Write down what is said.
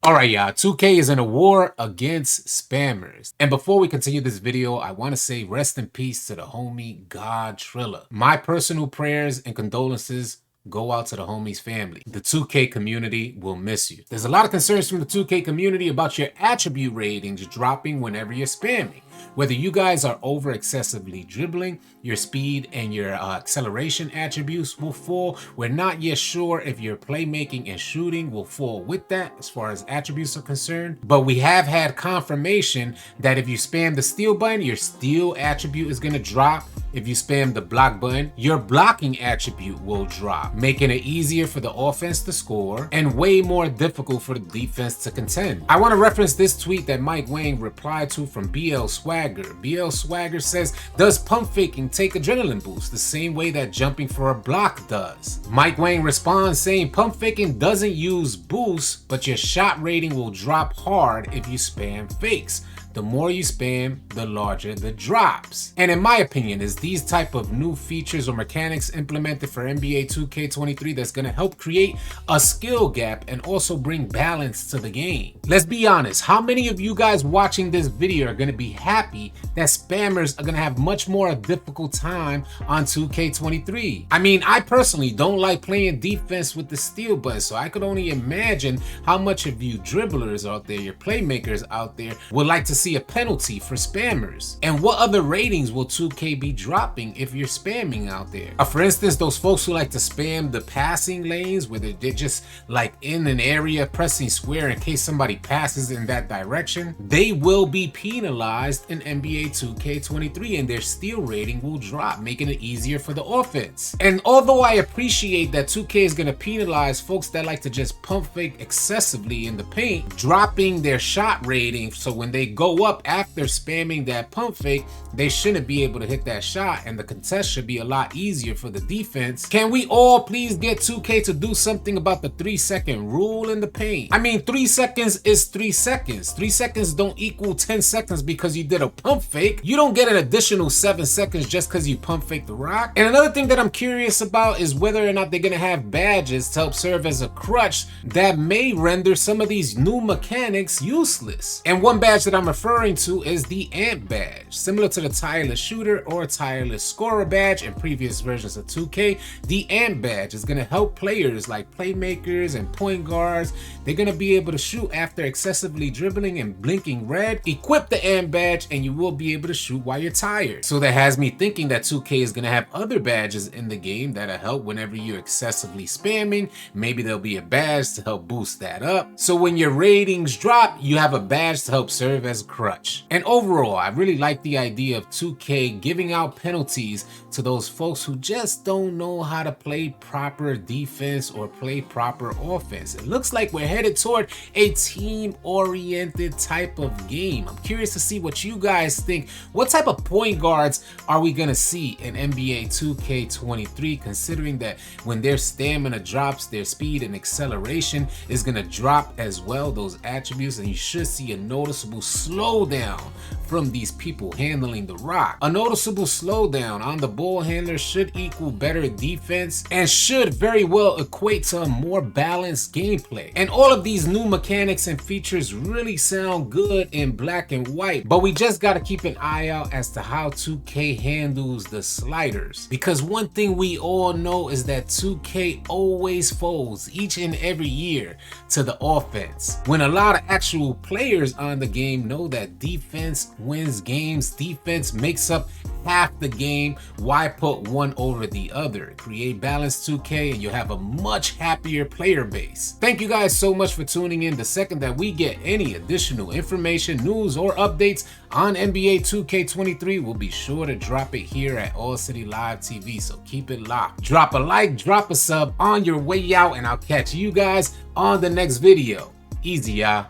Alright y'all, 2K is in a war against spammers. And before we continue this video, I want to say rest in peace to the homie God Triller. My personal prayers and condolences go out to the homie's family. The 2K community will miss you. There's a lot of concerns from the 2K community about your attribute ratings dropping whenever you're spamming. Whether you guys are over excessively dribbling, your speed and your acceleration attributes will fall. We're not yet sure if your playmaking and shooting will fall with that as far as attributes are concerned. But we have had confirmation that if you spam the steal button, your steal attribute is going to drop. If you spam the block button, your blocking attribute will drop, making it easier for the offense to score and way more difficult for the defense to contend. I want to reference this tweet that Wang replied to from BL Swagger. BL Swagger says, does pump faking take adrenaline boost the same way that jumping for a block does? Wang responds saying pump faking doesn't use boost, but your shot rating will drop hard if you spam fakes. The more you spam, the larger the drops. And in my opinion, is these type of new features or mechanics implemented for NBA 2K23 that's gonna help create a skill gap and also bring balance to the game. Let's be honest, how many of you guys watching this video are gonna be happy that spammers are gonna have much more a difficult time on 2K23? I mean, I personally don't like playing defense with the steal button, so I could only imagine how much of you dribblers out there, your playmakers out there, would like to see a penalty for spammers. And what other ratings will 2K be dropping if you're spamming out there? For instance, those folks who like to spam the passing lanes where they're just like in an area pressing square in case somebody passes in that direction, they will be penalized in NBA 2K23 and their steal rating will drop, making it easier for the offense. And although I appreciate that 2K is going to penalize folks that like to just pump fake excessively in the paint, dropping their shot rating so when they go up after spamming that pump fake, they shouldn't be able to hit that shot and the contest should be a lot easier for the defense. Can we all please get 2K to do something about the 3-second rule in the paint? I mean, 3 seconds is 3 seconds. 3 seconds don't equal 10 seconds because you did a pump fake. You don't get an additional 7 seconds just because you pump fake the rock. And another thing that I'm curious about is whether or not they're gonna have badges to help serve as a crutch that may render some of these new mechanics useless. And one badge that I'm referring to is the AMP badge. Similar to the tireless shooter or tireless scorer badge in previous versions of 2K, the AMP badge is going to help players like playmakers and point guards. They're going to be able to shoot after excessively dribbling and blinking red. Equip the AMP badge and you will be able to shoot while you're tired. So that has me thinking that 2K is going to have other badges in the game that'll help whenever you're excessively spamming. Maybe there'll be a badge to help boost that up. So when your ratings drop, you have a badge to help serve as a crutch. And overall, I really like the idea of 2K giving out penalties to those folks who just don't know how to play proper defense or play proper offense. It looks like we're headed toward a team-oriented type of game. I'm curious to see what you guys think. What type of point guards are we gonna see in NBA 2K23, considering that when their stamina drops, their speed and acceleration is gonna drop as well, those attributes, and you should see a noticeable slowdown from these people handling the rock. A noticeable slowdown on the ball handler should equal better defense and should very well equate to a more balanced gameplay. And all of these new mechanics and features really sound good in black and white, but we just got to keep an eye out as to how 2K handles the sliders, because one thing we all know is that 2K always folds each and every year to the offense, when a lot of actual players on the game know that defense wins games. Defense makes up half the game. Why put one over the other? Create balance 2K and you'll have a much happier player base. Thank you guys so much for tuning in. The second that we get any additional information, news, or updates on NBA 2K23, we'll be sure to drop it here at AllCity Live TV, so keep it locked. Drop a like, drop a sub on your way out, and I'll catch you guys on the next video. Easy, y'all.